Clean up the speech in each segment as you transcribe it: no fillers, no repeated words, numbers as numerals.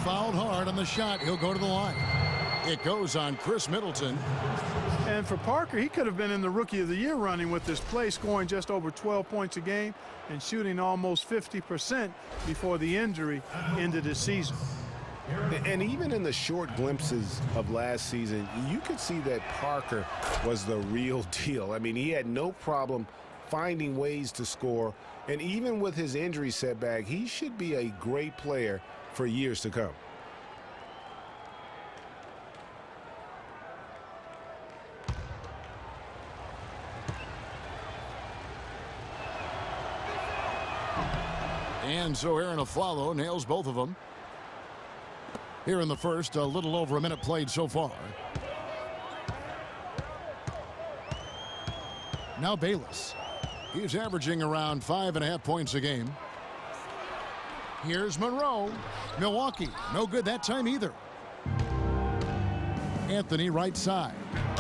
fouled hard on the shot. He'll go to the line. It goes on Chris Middleton. And for Parker, he could have been in the Rookie of the Year running with this play, scoring just over 12 points a game and shooting almost 50% before the injury ended his season. And even in the short glimpses of last season, you could see that Parker was the real deal. I mean, he had no problem finding ways to score. And even with his injury setback, he should be a great player for years to come. And so Aaron Aflalo nails both of them. Here in the first, a little over a minute played so far. Now Bayless. He's averaging around 5.5 points a game. Here's Monroe. Milwaukee, no good that time either. Anthony right side.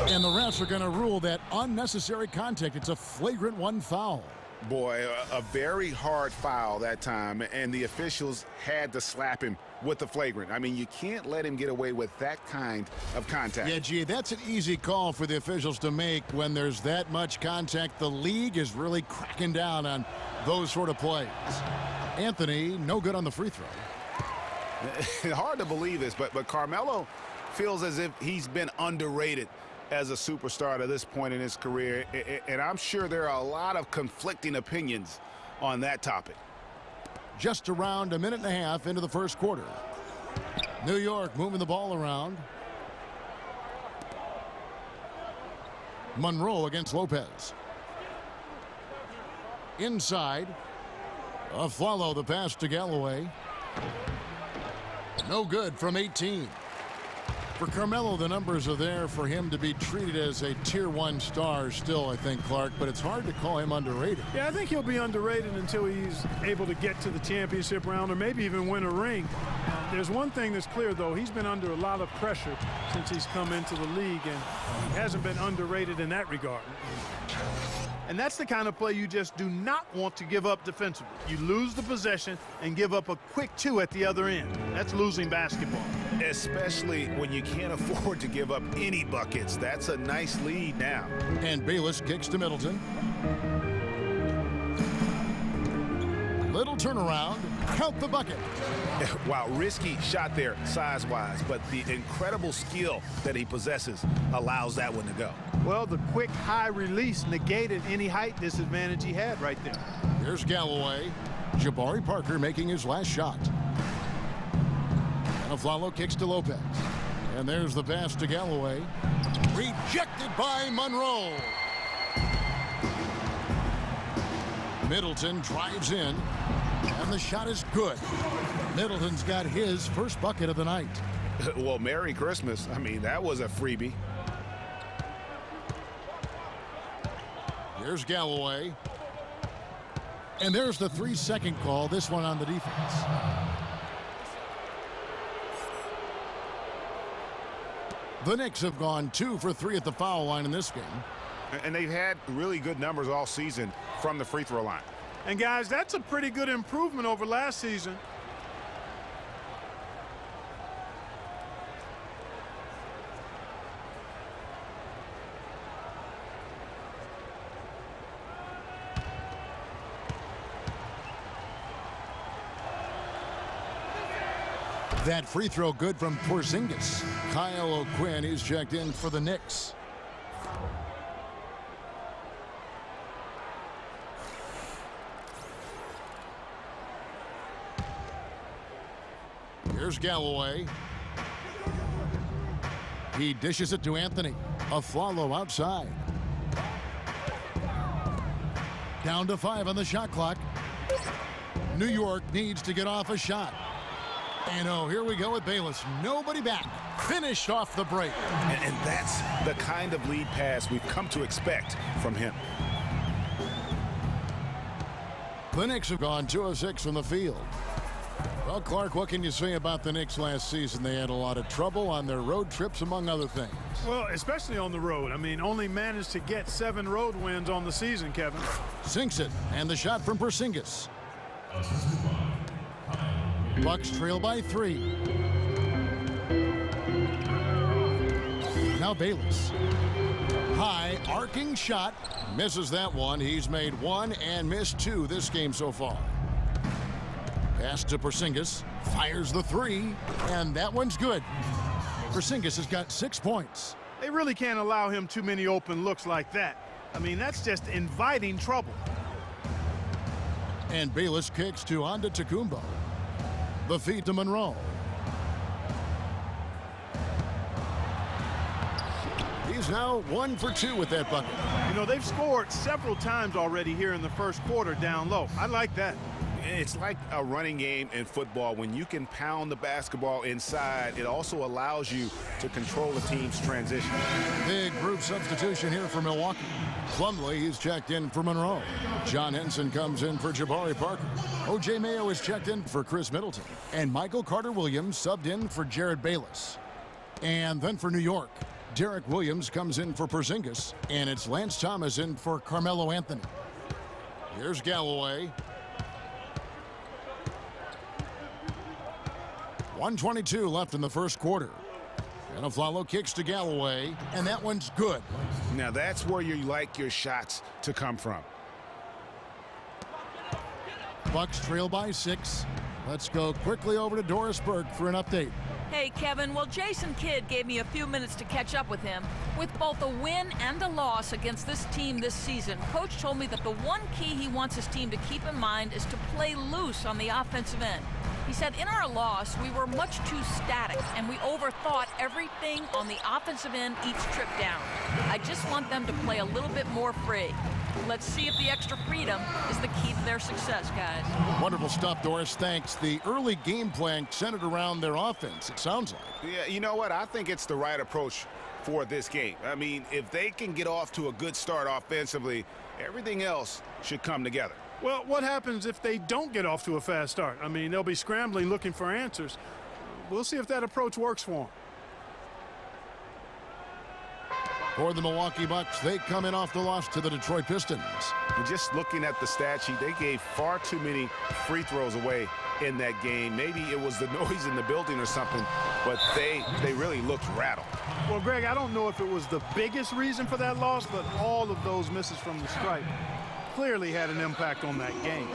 And the refs are going to rule that unnecessary contact. It's a flagrant one foul. Boy, a very hard foul that time, and the officials had to slap him with the flagrant. I mean, you can't let him get away with that kind of contact. Yeah, gee, that's an easy call for the officials to make when there's that much contact. The league is really cracking down on those sort of plays. Anthony, no good on the free throw. Hard to believe this, but Carmelo feels as if he's been underrated as a superstar to this point in his career, and I'm sure there are a lot of conflicting opinions on that topic. Just around a minute and a half into the first quarter. New York moving the ball around. Monroe against Lopez. Inside. Aflalo the pass to Galloway. No good from 18. For Carmelo, the numbers are there for him to be treated as a Tier 1 star still, I think, Clark, but it's hard to call him underrated. Yeah, I think he'll be underrated until he's able to get to the championship round or maybe even win a ring. There's one thing that's clear, though. He's been under a lot of pressure since he's come into the league, and he hasn't been underrated in that regard. And that's the kind of play you just do not want to give up defensively. You lose the possession and give up a quick two at the other end. That's losing basketball. Especially when you can't afford to give up any buckets. That's a nice lead now. And Bayless kicks to Middleton. Little turnaround. Count the bucket. Wow, risky shot there size-wise, but the incredible skill that he possesses allows that one to go. Well, the quick high release negated any height disadvantage he had right there. Here's Galloway. Jabari Parker making his last shot. And Aflalo kicks to Lopez. And there's the pass to Galloway. Rejected by Monroe. Middleton drives in. And the shot is good. Middleton's got his first bucket of the night. Well, Merry Christmas. I mean, that was a freebie. Here's Galloway. And there's the 3-second call, this one on the defense. The Knicks have gone 2 for 3 at the foul line in this game. And they've had really good numbers all season from the free throw line. And guys, that's a pretty good improvement over last season. That free throw good from Porzingis. Kyle O'Quinn is checked in for the Knicks. Here's Galloway. He dishes it to Anthony. Aflalo outside. Down to 5 on the shot clock. New York needs to get off a shot. And oh, here we go with Bayless. Nobody back. Finished off the break. And that's the kind of lead pass we've come to expect from him. The Knicks have gone 2 of 6 from the field. Well, Clark, what can you say about the Knicks last season? They had a lot of trouble on their road trips, among other things. Well, especially on the road. I mean, only managed to get 7 road wins on the season, Kevin. Sinks it, and the shot from Porzingis. Bucks trail by 3. Now Bayless. High arcing shot. Misses that one. He's made one and missed two this game so far. Pass to Porzingis. Fires the three. And that one's good. Porzingis has got 6 points. They really can't allow him too many open looks like that. I mean, that's just inviting trouble. And Bayless kicks to Antetokounmpo. The feed to Monroe. He's now 1 for 2 with that bucket. You know, they've scored several times already here in the first quarter down low. I like that. It's like a running game in football. When you can pound the basketball inside, it also allows you to control a team's transition. Big group substitution here for Milwaukee. Plumlee, he's checked in for Monroe. John Henson comes in for Jabari Parker. O.J. Mayo is checked in for Chris Middleton. And Michael Carter-Williams subbed in for Jared Bayless. And then for New York, Derek Williams comes in for Porzingis. And it's Lance Thomas in for Carmelo Anthony. Here's Galloway. 1:22 left in the first quarter. And Afflalo kicks to Galloway, and that one's good. Now that's where you like your shots to come from. Bucks trail by 6. Let's go quickly over to Doris Burke for an update. Hey, Kevin. Well, Jason Kidd gave me a few minutes to catch up with him. With both a win and a loss against this team this season, Coach told me that the one key he wants his team to keep in mind is to play loose on the offensive end. He said in our loss, we were much too static, and we overthought everything on the offensive end each trip down. I just want them to play a little bit more free. Let's see if the extra freedom is the key to their success, guys. Wonderful stuff, Doris. Thanks. The early game plan centered around their offense, it sounds like. Yeah, you know what? I think it's the right approach for this game. I mean, if they can get off to a good start offensively, everything else should come together. Well, what happens if they don't get off to a fast start? I mean, they'll be scrambling looking for answers. We'll see if that approach works for them. For the Milwaukee Bucks, they come in off the loss to the Detroit Pistons. And just looking at the stat sheet, they gave far too many free throws away in that game. Maybe it was the noise in the building or something, but they really looked rattled. Well, Greg, I don't know if it was the biggest reason for that loss, but all of those misses from the stripe clearly had an impact on that game.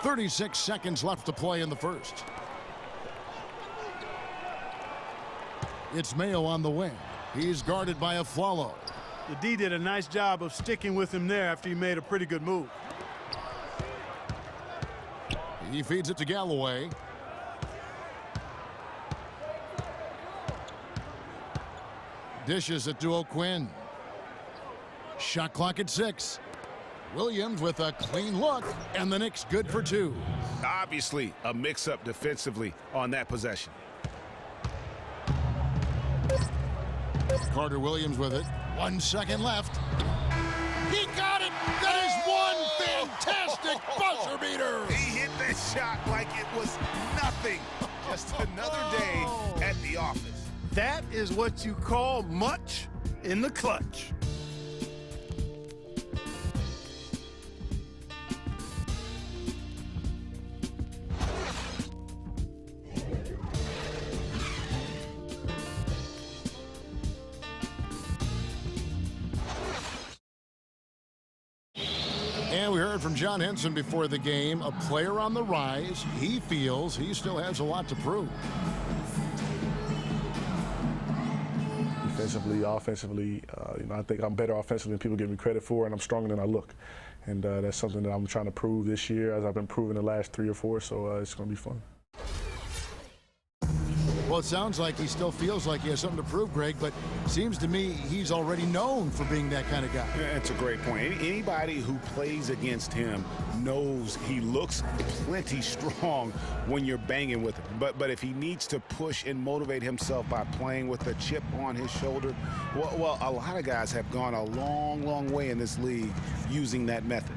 .36 seconds left to play in the first. It's Mayo on the wing. He's guarded by Afflalo. The D did a nice job of sticking with him there after he made a pretty good move. He feeds it to Galloway. Dishes it to O'Quinn. Shot clock at 6. Williams with a clean look, and the Knicks good for 2. Obviously, a mix-up defensively on that possession. Carter Williams with it. 1 second left. He got it! That is one fantastic buzzer beater! He hit that shot like it was nothing. Just another day at the office. That is what you call much in the clutch. And we heard from John Henson before the game, a player on the rise. He feels he still has a lot to prove. Defensively, offensively, I think I'm better offensively than people give me credit for, and I'm stronger than I look. And that's something that I'm trying to prove this year, as I've been proving the last 3 or 4, so it's going to be fun. Well, it sounds like he still feels like he has something to prove, Greg, but seems to me he's already known for being that kind of guy. Yeah, that's a great point. Anybody who plays against him knows he looks plenty strong when you're banging with him. But if he needs to push and motivate himself by playing with a chip on his shoulder, well, a lot of guys have gone a long, long way in this league using that method.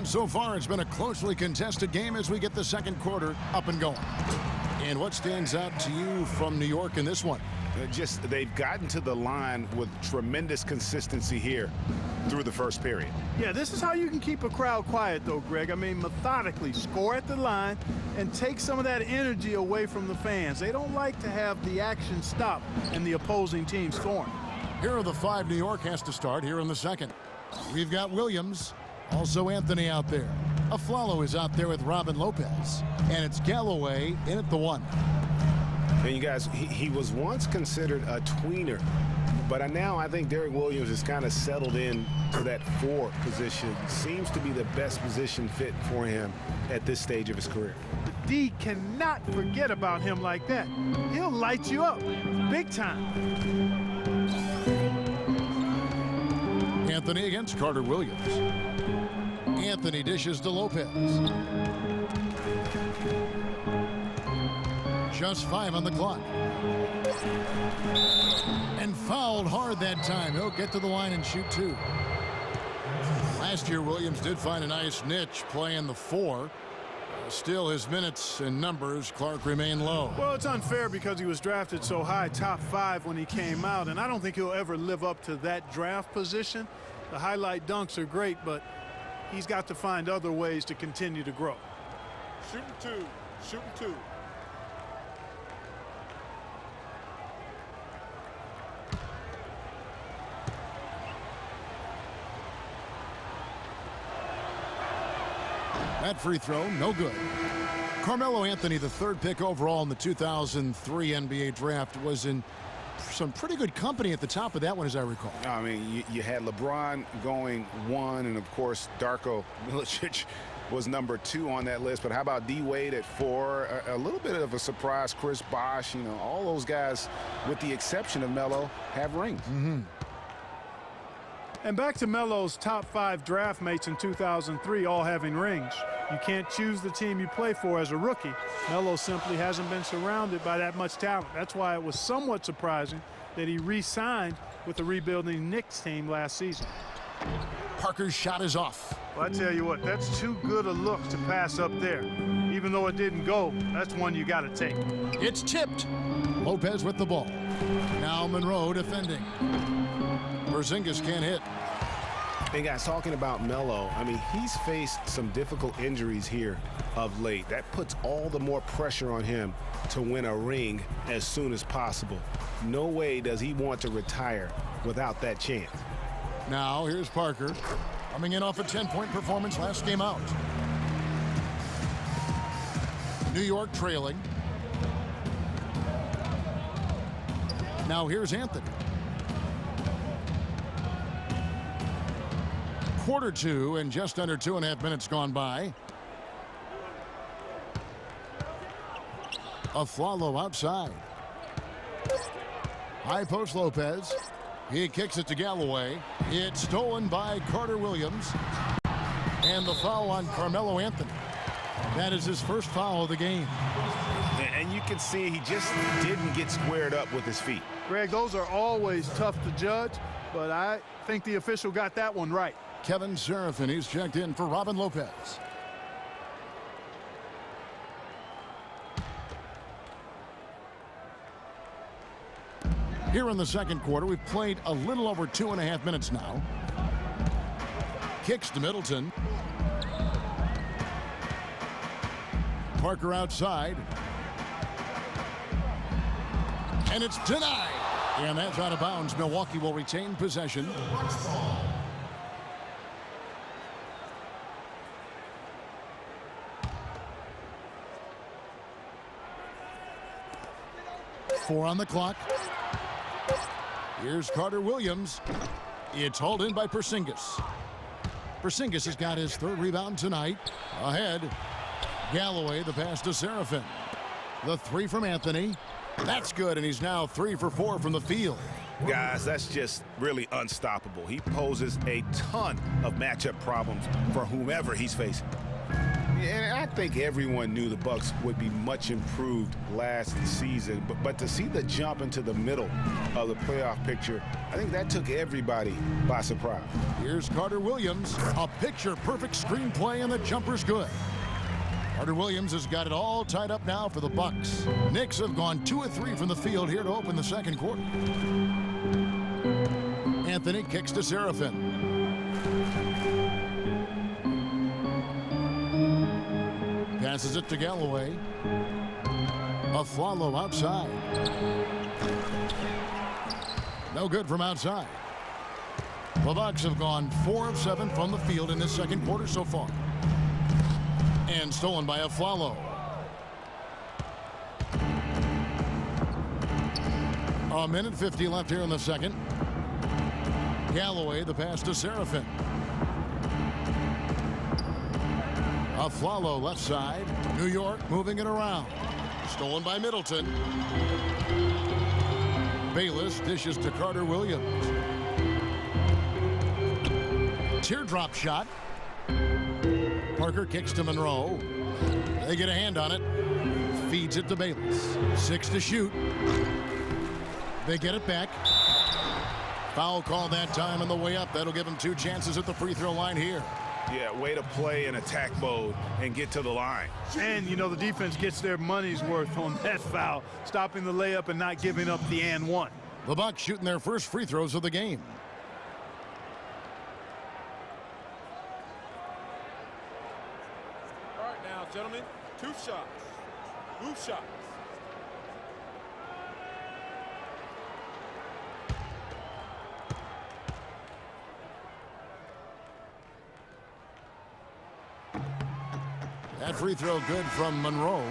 So far, it's been a closely contested game as we get the second quarter up and going. And what stands out to you from New York in this one? They've gotten to the line with tremendous consistency here through the first period. Yeah, this is how you can keep a crowd quiet, though, Greg. I mean, methodically score at the line and take some of that energy away from the fans. They don't like to have the action stop and the opposing team scoring. Here are the 5 New York has to start here in the second. We've got Williams, also Anthony out there. Aflalo is out there with Robin Lopez, and it's Galloway in at the 1. And you guys, he was once considered a tweener, but now I think Derek Williams has kind of settled in to that 4 position. Seems to be the best position fit for him at this stage of his career. The D cannot forget about him like that. He'll light you up big time. Anthony against Carter Williams. Anthony dishes to Lopez. Just 5 on the clock. And fouled hard that time. He'll get to the line and shoot 2. Last year, Williams did find a nice niche playing the 4. Still, his minutes and numbers, Clark, remain low. Well, it's unfair because he was drafted so high, top 5 when he came out, and I don't think he'll ever live up to that draft position. The highlight dunks are great, but he's got to find other ways to continue to grow. Shooting 2. Shooting 2. That free throw, no good. Carmelo Anthony, the 3rd pick overall in the 2003 NBA draft, was in some pretty good company at the top of that one, as I recall. I mean, you had LeBron going 1, and of course, Darko Milicic was number 2 on that list. But how about D Wade at 4? A little bit of a surprise, Chris Bosh. You know, all those guys, with the exception of Melo, have rings. And back to Melo's top 5 draft mates in 2003, all having rings. You can't choose the team you play for as a rookie. Melo simply hasn't been surrounded by that much talent. That's why it was somewhat surprising that he re-signed with the rebuilding Knicks team last season. Parker's shot is off. Well, I tell you what, that's too good a look to pass up there. Even though it didn't go, that's one you got to take. It's tipped. Lopez with the ball. Now Monroe defending. Porzingis can't hit. Hey guys, talking about Melo, I mean, he's faced some difficult injuries here of late. That puts all the more pressure on him to win a ring as soon as possible. No way does he want to retire without that chance. Now here's Parker, coming in off a 10-point performance last game out. New York trailing. Now here's Anthony. Quarter 2 and just under 2.5 minutes gone by. Aflalo outside. High post Lopez. He kicks it to Galloway. It's stolen by Carter Williams. And the foul on Carmelo Anthony. That is his first foul of the game. And you can see he just didn't get squared up with his feet. Greg, those are always tough to judge, but I think the official got that one right. Kevin Serafin, he's checked in for Robin Lopez. Here in the second quarter, we've played a little over 2.5 minutes now. Kicks to Middleton. Parker outside. And it's denied. And that's out of bounds. Milwaukee will retain possession. Four on the clock. Here's Carter Williams. It's hauled in by Porzingis. Porzingis has got his 3rd rebound tonight. Ahead. Galloway, the pass to Serafin. The 3 from Anthony. That's good, and he's now 3 for 4 from the field. Guys, that's just really unstoppable. He poses a ton of matchup problems for whomever he's facing. And I think everyone knew the Bucks would be much improved last season, but to see the jump into the middle of the playoff picture, I think that took everybody by surprise. Here's Carter Williams, a picture-perfect screenplay, and the jumper's good. Carter Williams has got it all tied up now for the Bucks. Knicks have gone 2 of 3 from the field here to open the second quarter. Anthony kicks to Seraphin. Passes it to Galloway. Aflalo outside. No good from outside. The Bucks have gone 4 of 7 from the field in this second quarter so far. And stolen by Aflalo. A minute 50 left here in the second. Galloway, the pass to Seraphin. Aflalo left side. New York moving it around. Stolen by Middleton. Bayless dishes to Carter Williams. Teardrop shot. Parker kicks to Monroe. They get a hand on it. Feeds it to Bayless. 6 to shoot. They get it back. Foul call that time on the way up. That'll give him 2 chances at the free throw line here. Yeah, way to play in attack mode and get to the line. And, you know, the defense gets their money's worth on that foul, stopping the layup and not giving up the and one. The Bucks shooting their first free throws of the game. All right, now, gentlemen, 2 shots. Move shots. That free throw good from Monroe.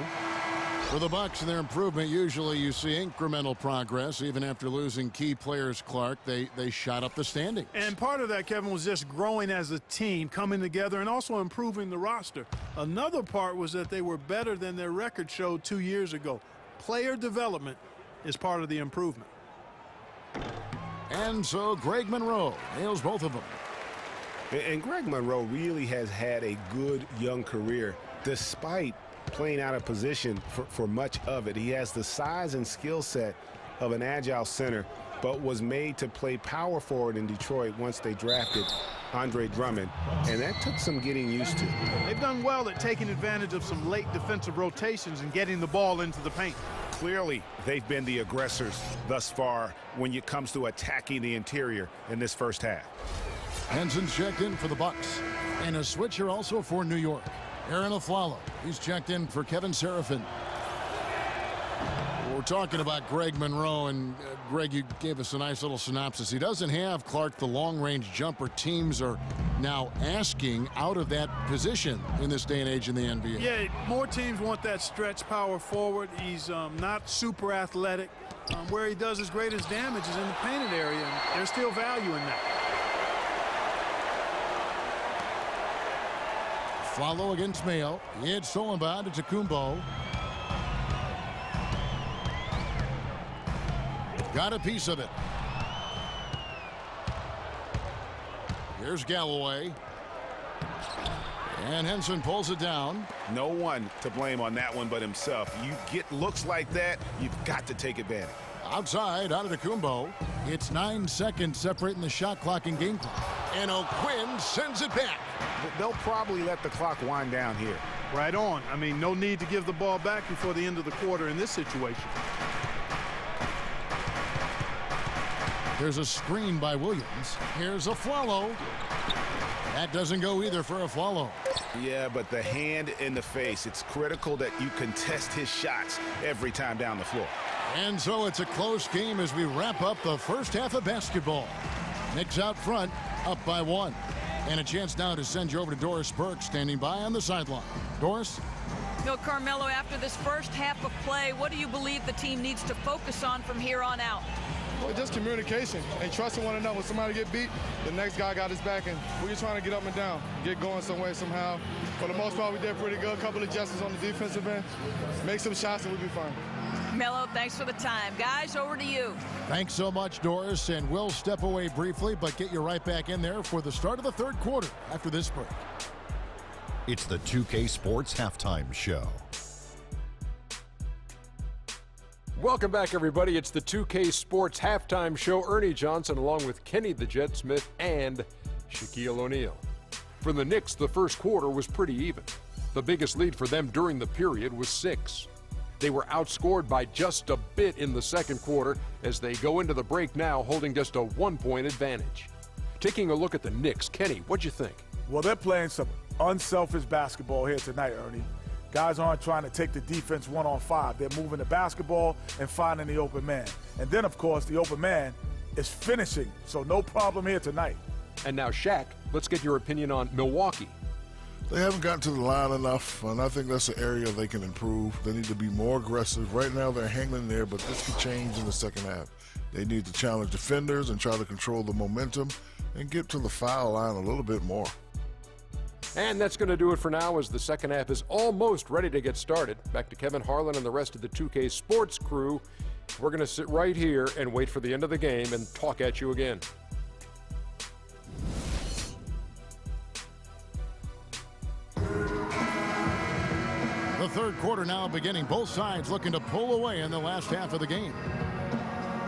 For the Bucks and their improvement, usually you see incremental progress. Even after losing key players, Clark, they shot up the standings. And part of that, Kevin, was just growing as a team, coming together, and also improving the roster. Another part was that they were better than their record showed 2 years ago. Player development is part of the improvement. And so Greg Monroe nails both of them. And Greg Monroe really has had a good young career despite playing out of position for much of it. He has the size and skill set of an agile center, but was made to play power forward in Detroit once they drafted Andre Drummond, and that took some getting used to. They've done well at taking advantage of some late defensive rotations and getting the ball into the paint. Clearly, they've been the aggressors thus far when it comes to attacking the interior in this first half. Henson's checked in for the Bucks. And a switcher also for New York. Aaron Aflalo. He's checked in for Kevin Seraphin. We're talking about Greg Monroe, and Greg, you gave us a nice little synopsis. He doesn't have, Clark, the long-range jumper teams are now asking out of that position in this day and age in the NBA. Yeah, more teams want that stretch power forward. He's not super athletic. Where he does his greatest damage is in the painted area, and there's still value in that. Follow against Mayo. It's stolen by Antetokounmpo. Got a piece of it. Here's Galloway. And Henson pulls it down. No one to blame on that one but himself. You get looks like that, you've got to take advantage. Outside, Antetokounmpo. It's 9 seconds separating the shot clock and game clock. And O'Quinn sends it back. They'll probably let the clock wind down here. Right on. I mean, no need to give the ball back before the end of the quarter in this situation. There's a screen by Williams. Here's Aflalo. That doesn't go either for Aflalo. Yeah, but the hand in the face, it's critical that you contest his shots every time down the floor. And so it's a close game as we wrap up the first half of basketball. Knicks out front, up by 1. And a chance now to send you over to Doris Burke, standing by on the sideline. Doris? Bill Carmelo, after this first half of play, what do you believe the team needs to focus on from here on out? Well, just communication and trusting one another. When somebody get beat, the next guy got his back, and we're just trying to get up and down, get going some way, somehow. For the most part, we did pretty good. A couple of adjustments on the defensive end. Make some shots, and we'll be fine. Melo, thanks for the time. Guys, over to you. Thanks so much, Doris, and we'll step away briefly, but get you right back in there for the start of the third quarter after this break. It's the 2K Sports Halftime Show. Welcome back, everybody. It's the 2K Sports Halftime Show. Ernie Johnson along with Kenny the Jet Smith and Shaquille O'Neal. For the Knicks, the first quarter was pretty even. The biggest lead for them during the period was 6. They were outscored by just a bit in the second quarter as they go into the break now holding just a 1-point advantage. Taking a look at the Knicks, Kenny, what'd you think? Well, they're playing some unselfish basketball here tonight, Ernie. Guys aren't trying to take the defense 1-on-5. They're moving the basketball and finding the open man. And then, of course, the open man is finishing, so no problem here tonight. And now, Shaq, let's get your opinion on Milwaukee. They haven't gotten to the line enough, and I think that's an area they can improve. They need to be more aggressive. Right now, they're hanging there, but this could change in the second half. They need to challenge defenders and try to control the momentum and get to the foul line a little bit more. And that's going to do it for now as the second half is almost ready to get started. Back to Kevin Harlan and the rest of the 2K Sports crew. We're going to sit right here and wait for the end of the game and talk at you again. The third quarter now beginning. Both sides looking to pull away in the last half of the game.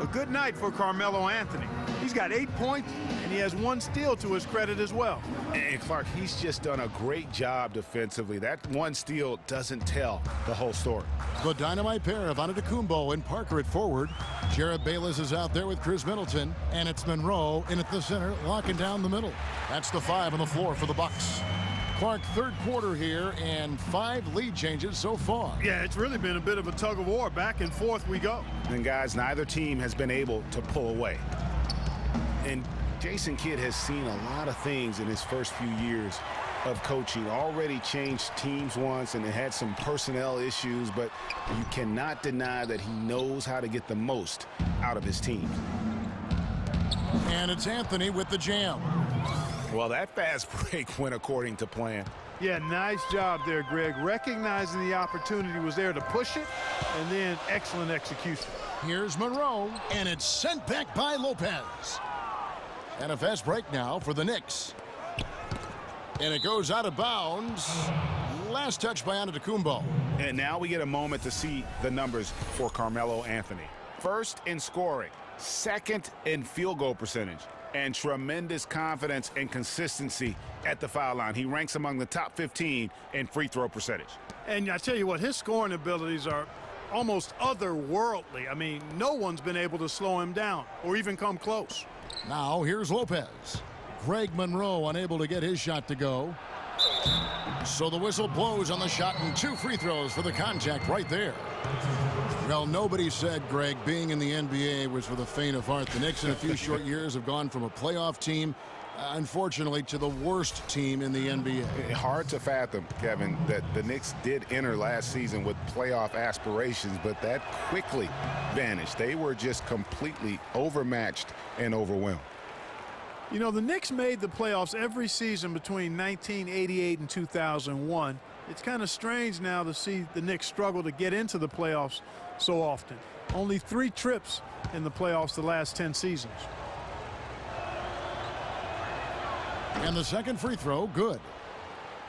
A good night for Carmelo Anthony. He's got 8 points, and he has 1 steal to his credit as well. And Clark, he's just done a great job defensively. That 1 steal doesn't tell the whole story. The dynamite pair of Antetokounmpo and Parker at forward. Jared Bayless is out there with Chris Middleton, and it's Monroe in at the center, locking down the middle. That's the 5 on the floor for the Bucks. Clark, third quarter here, and 5 lead changes so far. Yeah, it's really been a bit of a tug of war. Back and forth we go. And guys, neither team has been able to pull away. And Jason Kidd has seen a lot of things in his first few years of coaching. Already changed teams once and it had some personnel issues, but you cannot deny that he knows how to get the most out of his team. And it's Anthony with the jam. Well, that fast break went according to plan. Yeah, nice job there, Greg. Recognizing the opportunity was there to push it, and then excellent execution. Here's Monroe, and it's sent back by Lopez. And a fast break now for the Knicks. And it goes out of bounds. Last touch by Antetokounmpo. And now we get a moment to see the numbers for Carmelo Anthony. First in scoring, second in field goal percentage, and tremendous confidence and consistency at the foul line. He ranks among the top 15 in free throw percentage. And I tell you what, his scoring abilities are almost otherworldly. I mean, no one's been able to slow him down or even come close. Now here's Lopez. Greg Monroe unable to get his shot to go. So the whistle blows on the shot and 2 free throws for the contact right there. Well, nobody said, Greg, being in the NBA was for the faint of heart. The Knicks in a few short years have gone from a playoff team, unfortunately, to the worst team in the NBA. Hard to fathom, Kevin, that the Knicks did enter last season with playoff aspirations, but that quickly vanished. They were just completely overmatched and overwhelmed. You know, the Knicks made the playoffs every season between 1988 and 2001. It's kind of strange now to see the Knicks struggle to get into the playoffs so often. Only 3 trips in the playoffs the last 10 seasons. And the second free throw, good.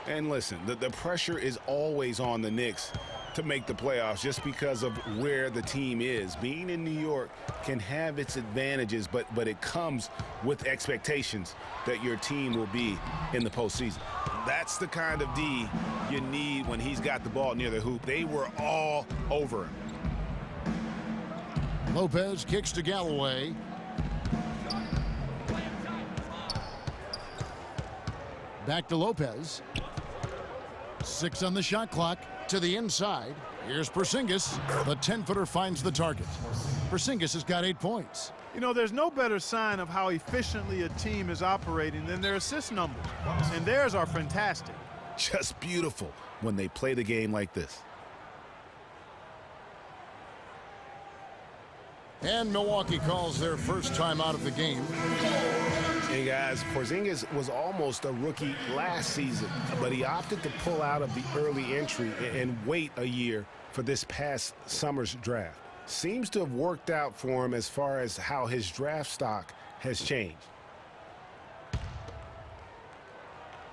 And listen, the pressure is always on the Knicks to make the playoffs just because of where the team is. Being in New York can have its advantages, but it comes with expectations that your team will be in the postseason. That's the kind of D you need when he's got the ball near the hoop. They were all over him. Lopez kicks to Galloway. Back to Lopez. 6 on the shot clock. To the inside. Here's Porzingis. The 10-footer finds the target. Porzingis has got 8 points. You know, there's no better sign of how efficiently a team is operating than their assist numbers. And theirs are fantastic. Just beautiful when they play the game like this. And Milwaukee calls their first time out of the game. Hey guys, Porzingis was almost a rookie last season, but he opted to pull out of the early entry and wait a year for this past summer's draft. Seems to have worked out for him as far as how his draft stock has changed.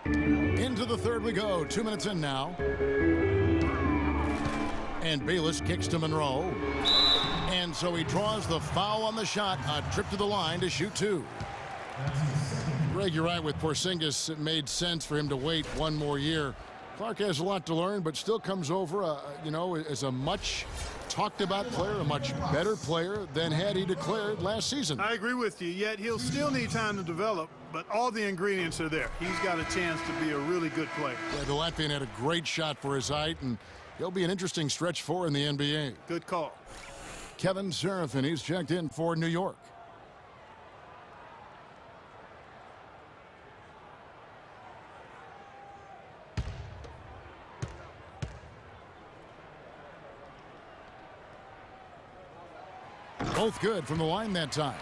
Into the third we go. 2 minutes in now. And Bayless kicks to Monroe. And so he draws the foul on the shot. A trip to the line to shoot 2. Greg, you're right with Porzingis. It made sense for him to wait one more year. Clark has a lot to learn, but still comes over, you know, as a much talked about player, a much better player than had he declared last season. I agree with you, yet he'll still need time to develop, but all the ingredients are there. He's got a chance to be a really good player. Yeah, the Latvian had a great shot for his height, and he'll be an interesting stretch four in the NBA. Good call. Kevin Serafin, he's checked in for New York. Both good from the line that time.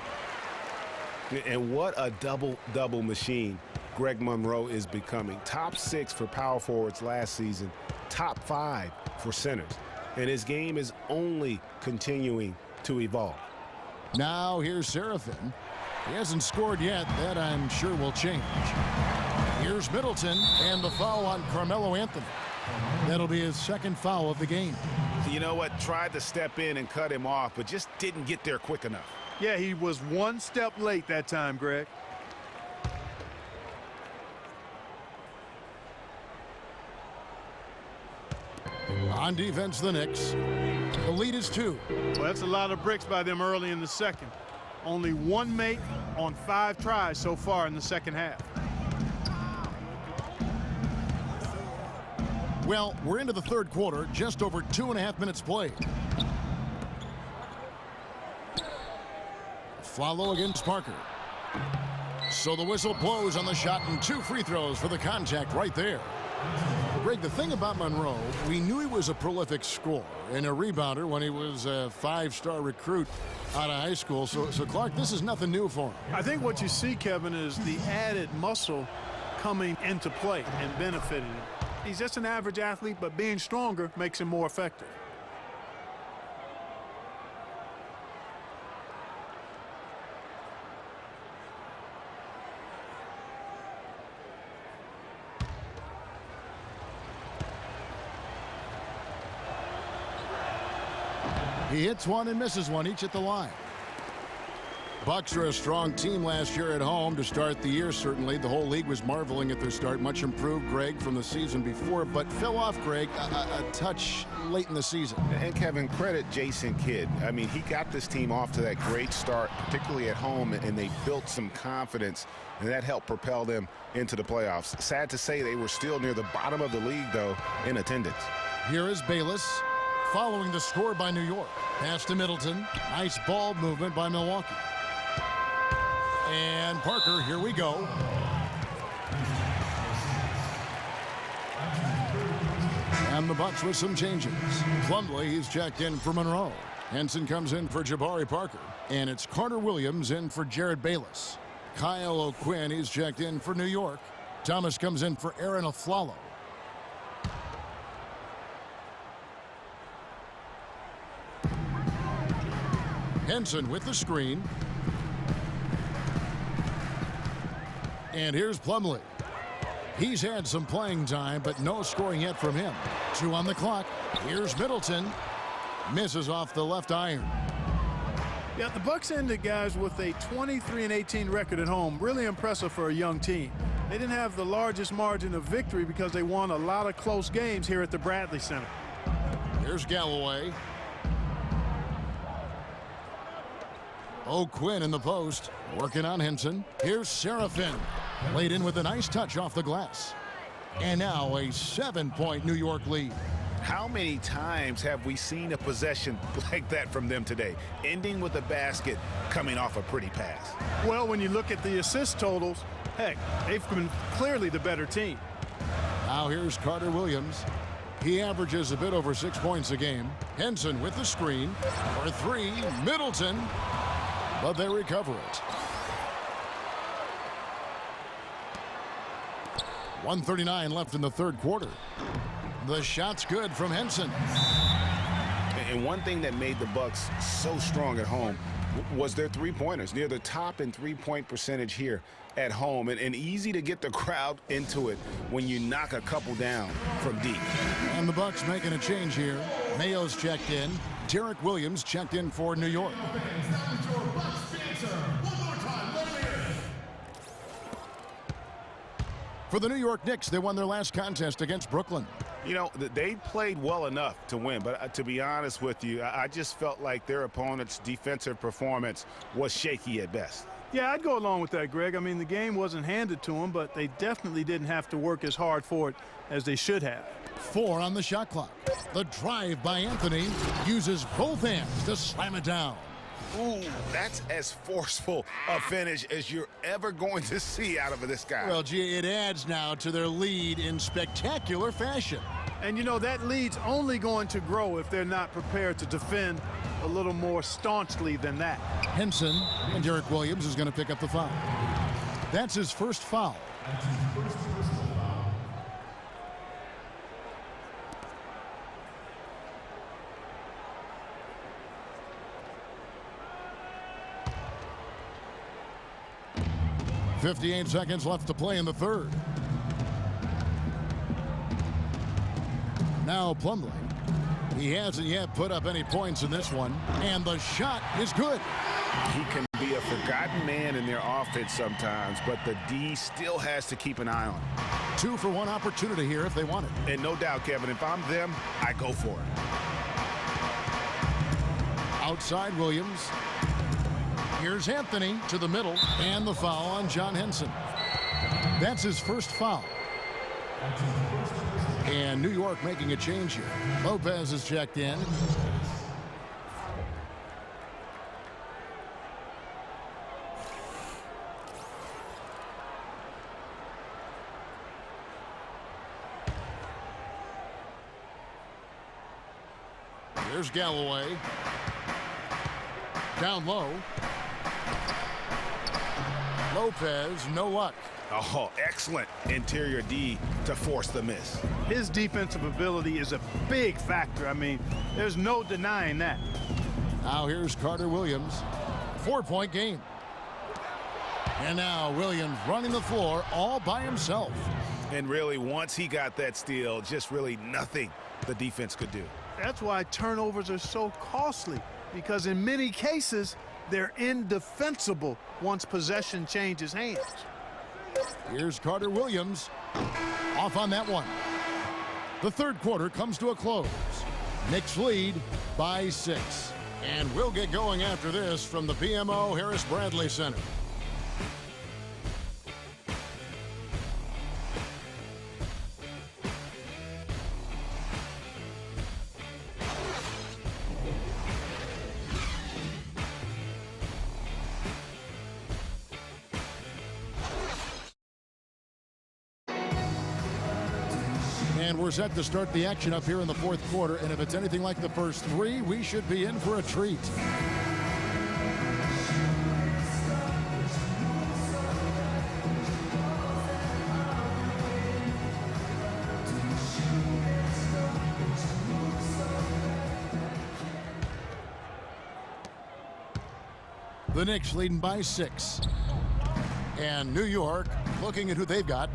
And what a double-double machine Greg Monroe is becoming. Top 6 for power forwards last season, top 5 for centers. And his game is only continuing to evolve. Now here's Serafin. He hasn't scored yet. That I'm sure will change. Here's Middleton and the foul on Carmelo Anthony. That'll be his second foul of the game. You know what? Tried to step in and cut him off, but just didn't get there quick enough. Yeah, he was one step late that time, Greg. On defense, the Knicks. The lead is 2. Well, that's a lot of bricks by them early in the second. Only one make on 5 tries so far in the second half. Well, we're into the third quarter, just over 2.5 minutes played. Follow against Parker. So the whistle blows on the shot and 2 free throws for the contact right there. Greg, the thing about Monroe, we knew he was a prolific scorer and a rebounder when he was a 5-star recruit out of high school. So Clark, this is nothing new for him. I think what you see, Kevin, is the added muscle coming into play and benefiting him. He's just an average athlete, but being stronger makes him more effective. He hits one and misses one, each at the line. Bucks are a strong team last year at home to start the year, certainly. The whole league was marveling at their start. Much improved, Greg, from the season before, but fell off, Greg, a touch late in the season. And, Kevin, credit Jason Kidd. I mean, he got this team off to that great start, particularly at home, and they built some confidence, and that helped propel them into the playoffs. Sad to say they were still near the bottom of the league, though, in attendance. Here is Bayless, following the score by New York. Pass to Middleton. Nice ball movement by Milwaukee. And Parker, here we go. And the Bucks with some changes. Plumlee, he's checked in for Monroe. Henson comes in for Jabari Parker. And it's Carter Williams in for Jared Bayless. Kyle O'Quinn, he's checked in for New York. Thomas comes in for Aaron Aflalo. Henson with the screen. And here's Plumlee. He's had some playing time, but no scoring yet from him. 2 on the clock. Here's Middleton. Misses off the left iron. Yeah, the Bucks ended, guys, with a 23-18 record at home. Really impressive for a young team. They didn't have the largest margin of victory because they won a lot of close games here at the Bradley Center. Here's Galloway. O'Quinn in the post, working on Henson. Here's Serafin, laid in with a nice touch off the glass. And now a 7-point New York lead. How many times have we seen a possession like that from them today, ending with a basket coming off a pretty pass? Well, when you look at the assist totals, heck, they've been clearly the better team. Now here's Carter Williams. He averages a bit over 6 points a game. Henson with the screen for 3. Middleton. But they recover it. 1:39 left in the third quarter. The shot's good from Henson. And one thing that made the Bucks so strong at home was their three-pointers, near the top in three-point percentage here at home. And easy to get the crowd into it when you knock a couple down from deep. And the Bucks making a change here. Mayo's checked in. Derek Williams checked in for New York. For the New York Knicks, they won their last contest against Brooklyn. You know, they played well enough to win, but to be honest with you, I just felt like their opponent's defensive performance was shaky at best. Yeah, I'd go along with that, Greg. I mean, the game wasn't handed to them, but they definitely didn't have to work as hard for it as they should have. 4 on the shot clock. The drive by Anthony uses both hands to slam it down. Ooh, that's as forceful a finish as you're ever going to see out of this guy. Well, gee, it adds now to their lead in spectacular fashion. And, you know, that lead's only going to grow if they're not prepared to defend a little more staunchly than that. Henson, and Derek Williams is going to pick up the foul. That's his first foul. .58 seconds left to play in the third. Now Plumlee. He hasn't yet put up any points in this one, and the shot is good. He can be a forgotten man in their offense sometimes, but the D still has to keep an eye on him. 2-for-1 opportunity here if they want it. And no doubt, Kevin, if I'm them, I go for it. Outside Williams. Here's Anthony to the middle, and the foul on John Henson. That's his first foul. And New York making a change here. Lopez is checked in. Here's Galloway. Down low. Lopez, no luck. Oh, excellent interior D to force the miss. His defensive ability is a big factor. I mean, there's no denying that. Now here's Carter Williams. 4-point game. And now Williams running the floor all by himself. And really, once he got that steal, just really nothing the defense could do. That's why turnovers are so costly, because in many cases, they're indefensible once possession changes hands. Here's Carter Williams. Off on that one. The third quarter comes to a close. Knicks lead by 6. And we'll get going after this from the BMO Harris Bradley Center. And we're set to start the action up here in the fourth quarter. And if it's anything like the first 3, we should be in for a treat. The Knicks leading by 6. And New York looking at who they've got.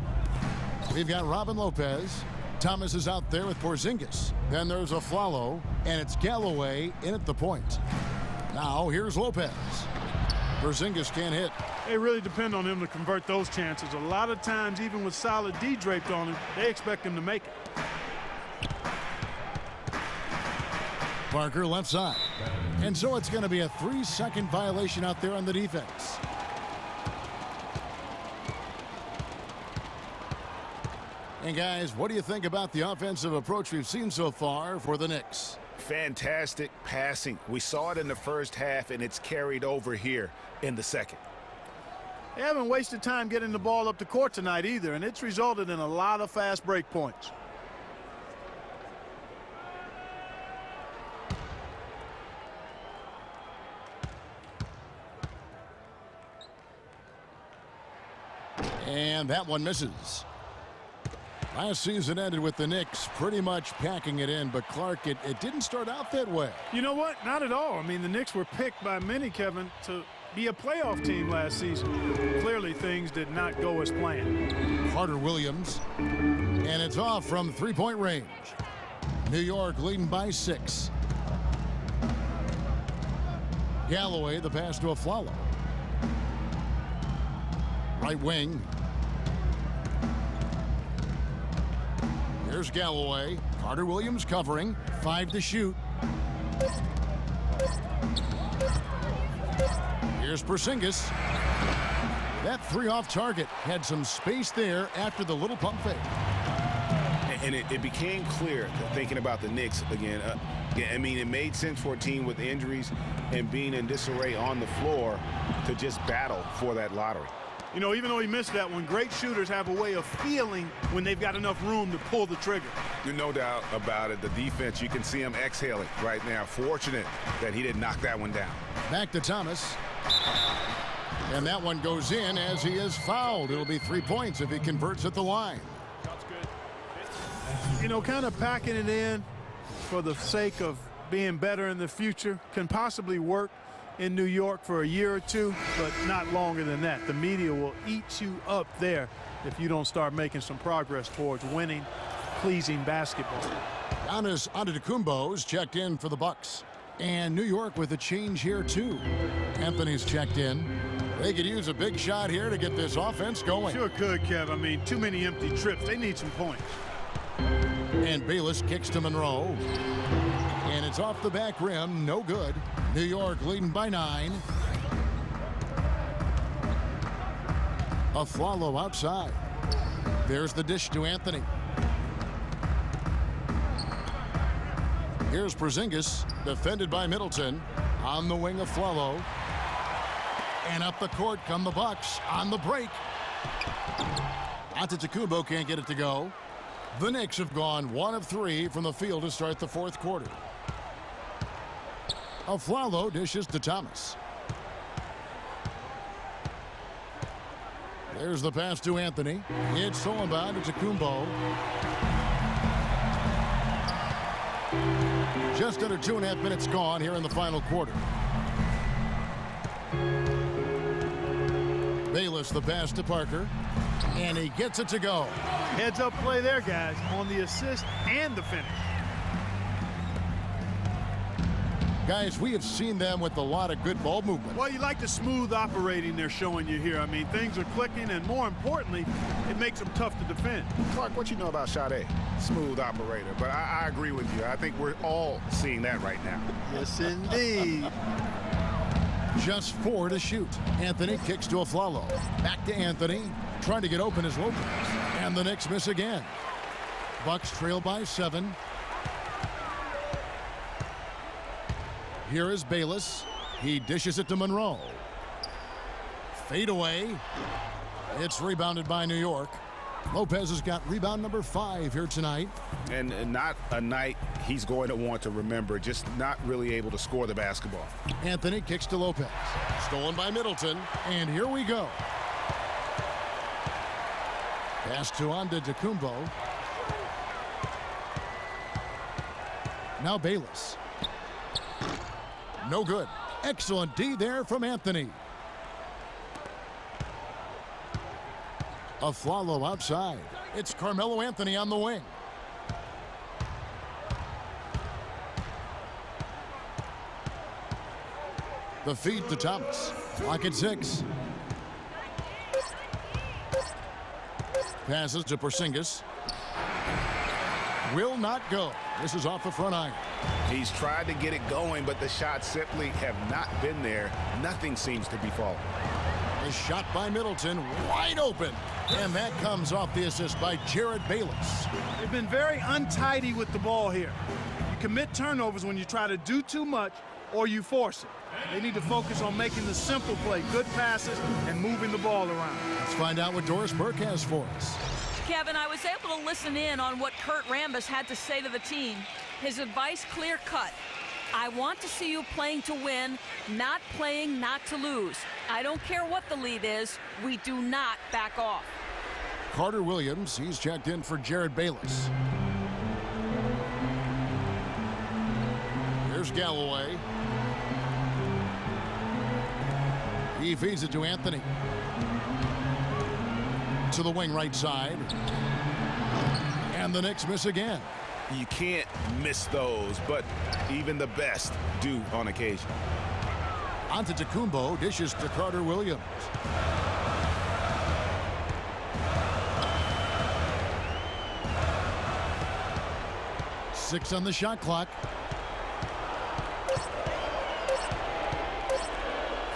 We've got Robin Lopez. Thomas is out there with Porzingis. Then there's Aflalo, and it's Galloway in at the point. Now here's Lopez. Porzingis can't hit. They really depend on him to convert those chances. A lot of times, even with solid D draped on him, they expect him to make it. Parker left side. And so it's going to be a 3-second violation out there on the defense. And guys, what do you think about the offensive approach we've seen so far for the Knicks? Fantastic passing. We saw it in the first half, and it's carried over here in the second. They haven't wasted time getting the ball up the court tonight either, and it's resulted in a lot of fast break points. And that one misses. Last season ended with the Knicks pretty much packing it in, but Clark, it didn't start out that way. You know what? Not at all. I mean, the Knicks were picked by many, Kevin, to be a playoff team last season. Clearly, things did not go as planned. Carter Williams, and it's off from 3-point range. New York leading by 6. Galloway, the pass to Aflalo. Right wing. Here's Galloway. Carter Williams covering. 5 to shoot. Here's Porzingis. That 3 off target. Had some space there after the little pump fake. And it became clear, thinking about the Knicks again, I mean, it made sense for a team with injuries and being in disarray on the floor to just battle for that lottery. You know, even though he missed that one, great shooters have a way of feeling when they've got enough room to pull the trigger. No doubt about it. The defense, you can see him exhaling right now. Fortunate that he didn't knock that one down. Back to Thomas. And that one goes in as he is fouled. It'll be 3 points if he converts at the line. You know, kind of packing it in for the sake of being better in the future can possibly work in New York for a year or two, but not longer than that. The media will eat you up there if you don't start making some progress towards winning, pleasing basketball. Giannis Antetokounmpo's checked in for the Bucks. And New York with a change here, too. Anthony's checked in. They could use a big shot here to get this offense going. Sure could, Kev. I mean, too many empty trips. They need some points. And Bayless kicks to Monroe. And it's off the back rim. No good. New York leading by 9. Afflalo outside. There's the dish to Anthony. Here's Porzingis, defended by Middleton. On the wing of Afflalo. And up the court come the Bucks on the break. Antetokounmpo can't get it to go. The Knicks have gone 1 of 3 from the field to start the 4th quarter. Afflalo dishes to Thomas. There's the pass to Anthony. It's stolen by Antetokounmpo. Just under 2.5 minutes gone here in the final quarter. Bayless the pass to Parker. And he gets it to go. Heads up play there, guys, on the assist and the finish. Guys, we have seen them with a lot of good ball movement. Well, you like the smooth operating they're showing you here. I mean, things are clicking, and more importantly, it makes them tough to defend. Clark, what you know about Sade? Smooth operator, but I agree with you. I think we're all seeing that right now. Yes, indeed. Just 4 to shoot. Anthony kicks to Afflalo. Back to Anthony. Trying to get open is Lopez. And the Knicks miss again. Bucks trail by 7. Here is Bayless. He dishes it to Monroe. Fade away. It's rebounded by New York. Lopez has got rebound number 5 here tonight. And not a night he's going to want to remember, just not really able to score the basketball. Anthony kicks to Lopez. Stolen by Middleton. And here we go. Pass to Antetokounmpo. Now Bayless. No good. Excellent D there from Anthony. Afflalo outside. It's Carmelo Anthony on the wing. The feed to Thomas. Clock at 6. Passes to Porzingis. Will not go. This is off the front iron. He's tried to get it going, but the shots simply have not been there. Nothing seems to be falling. A shot by Middleton, wide open. And that comes off the assist by Jared Bayless. They've been very untidy with the ball here. You commit turnovers when you try to do too much or you force it. They need to focus on making the simple play, good passes, and moving the ball around. Let's find out what Doris Burke has for us. Kevin, I was able to listen in on what Kurt Rambis had to say to the team. His advice clear-cut. I want to see you playing to win, not playing not to lose. I don't care what the lead is. We do not back off. Carter Williams, he's checked in for Jared Bayless. Here's Galloway. He feeds it to Anthony. To the wing right side. And the Knicks miss again. You can't miss those, but even the best do on occasion. Antetokounmpo dishes to Carter Williams. 6 on the shot clock.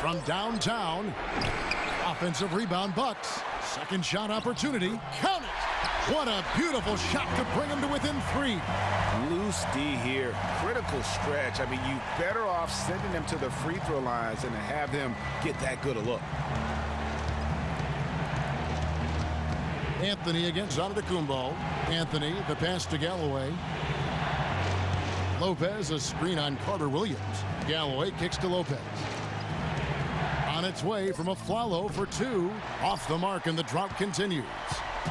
From downtown, offensive rebound Bucks. Second shot opportunity. Count it! What a beautiful shot to bring him to within 3. Loose D here. Critical stretch. I mean, you better off sending him to the free throw lines than to have him get that good a look. Anthony against Antetokounmpo. Anthony, the pass to Galloway. Lopez, a screen on Carter Williams. Galloway kicks to Lopez. On its way from a Flalo for 2. Off the mark, and the drought continues.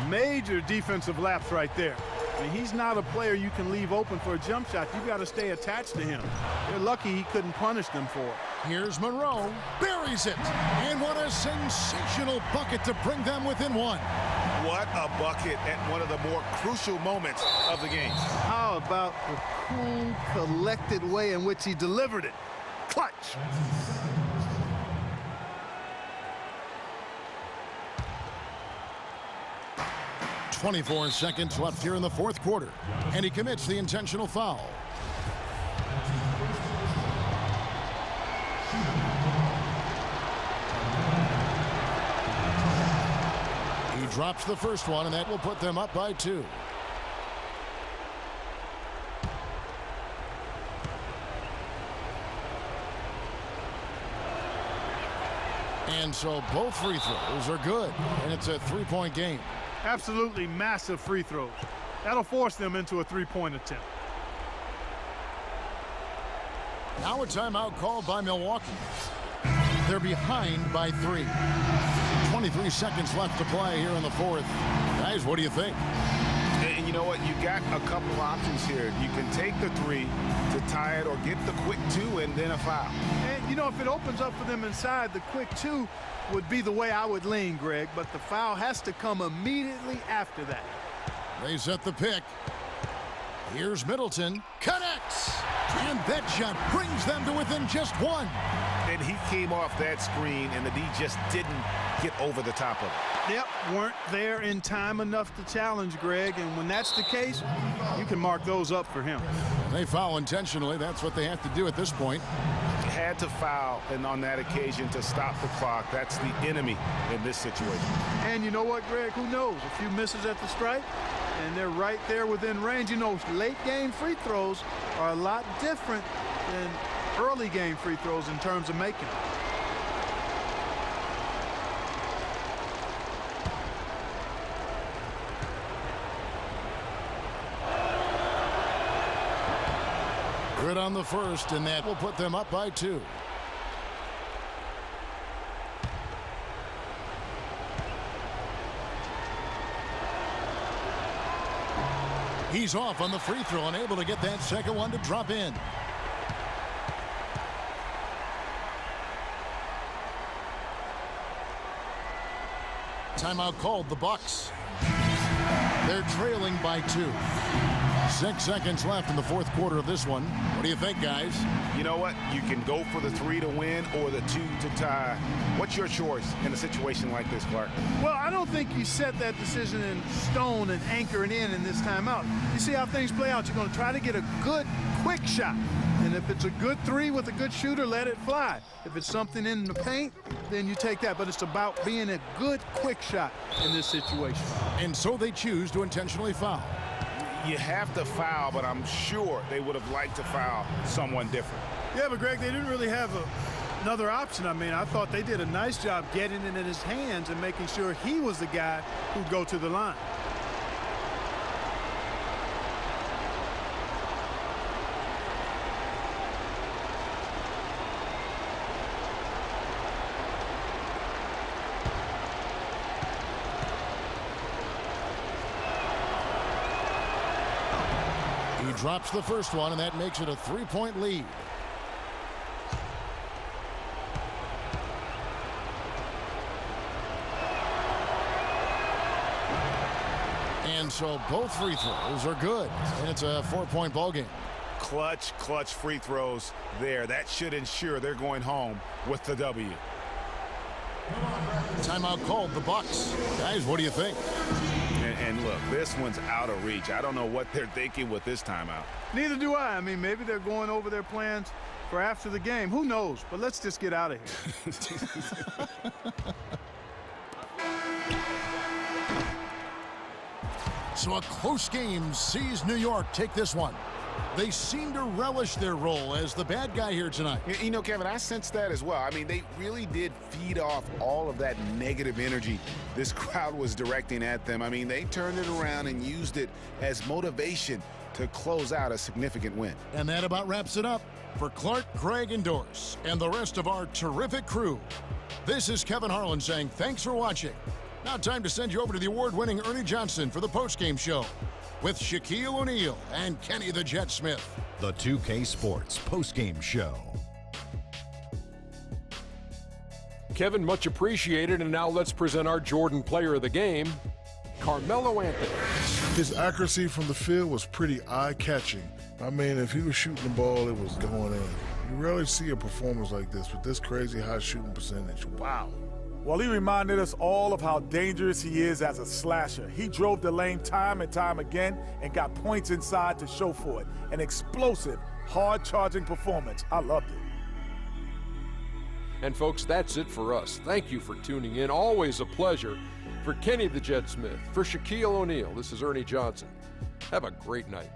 Major defensive lapse right there. I mean, he's not a player you can leave open for a jump shot. You got to stay attached to him. They're lucky he couldn't punish them for it. Here's Monroe, buries it, and what a sensational bucket to bring them within 1. What a bucket at one of the more crucial moments of the game. How about the cool, collected way in which he delivered it? Clutch. .24 seconds left here in the fourth quarter, and he commits the intentional foul. He drops the first one, and that will put them up by 2. And so both free throws are good, and it's a 3-point game. Absolutely massive free throws. That'll force them into a 3-point attempt. Now a timeout called by Milwaukee. They're behind by 3. 23 seconds left to play here in the fourth. Guys, what do you think? And you know what? You got a couple options here. You can take the 3 to tie it or get the quick 2 and then a foul. And, you know, if it opens up for them inside, the quick 2 would be the way I would lean, Greg, but the foul has to come immediately after that. They set the pick. Here's Middleton. Connects! And that shot brings them to within just 1. And he came off that screen, and the D just didn't get over the top of it. Yep, weren't there in time enough to challenge, Greg, and when that's the case, you can mark those up for him. They foul intentionally. That's what they have to do at this point. Had to foul, and on that occasion to stop the clock. That's the enemy in this situation. And you know what, Greg? Who knows? A few misses at the stripe, and they're right there within range. You know, late game free throws are a lot different than early game free throws in terms of making them. Good on the first, and that will put them up by 2. He's off on the free throw, unable to get that second one to drop in. Timeout called, the Bucks. They're trailing by 2. 6 seconds left in the fourth quarter of this one. What do you think, guys? You know what? You can go for the 3 to win or the 2 to tie. What's your choice in a situation like this, Clark? Well, I don't think you set that decision in stone and anchor it in this timeout. You see how things play out. You're going to try to get a good, quick shot. And if it's a good 3 with a good shooter, let it fly. If it's something in the paint, then you take that. But it's about being a good, quick shot in this situation. And so they choose to intentionally foul. You have to foul, but I'm sure they would have liked to foul someone different. Yeah, but Greg, they didn't really have another option. I mean, I thought they did a nice job getting it in his hands and making sure he was the guy who'd go to the line. Drops the first one, and that makes it a 3-point lead. And so both free throws are good, and it's a 4-point ball game. Clutch free throws there. That should ensure they're going home with the W. Timeout called, the Bucks. Guys, what do you think? And And look, this one's out of reach. I don't know what they're thinking with this timeout. Neither do I. I mean, maybe they're going over their plans for after the game. Who knows? But let's just get out of here. So a close game sees New York take this one. They seem to relish their role as the bad guy here tonight. You know, Kevin, I sense that as well. I mean, they really did feed off all of that negative energy this crowd was directing at them. I mean, they turned it around and used it as motivation to close out a significant win. And that about wraps it up for Clark, Craig, and Doris, and the rest of our terrific crew. This is Kevin Harlan saying thanks for watching. Now time to send you over to the award-winning Ernie Johnson for the postgame show with Shaquille O'Neal and Kenny the Jet Smith. The 2K Sports postgame show. Kevin, much appreciated. And now let's present our Jordan Player of the Game, Carmelo Anthony. His accuracy from the field was pretty eye-catching. I mean, if he was shooting the ball, it was going in. You rarely see a performance like this with this crazy high shooting percentage. Wow. Well, he reminded us all of how dangerous he is as a slasher. He drove the lane time and time again and got points inside to show for it. An explosive, hard-charging performance. I loved it. And folks, that's it for us. Thank you for tuning in. Always a pleasure. For Kenny the Jet Smith, for Shaquille O'Neal, this is Ernie Johnson. Have a great night.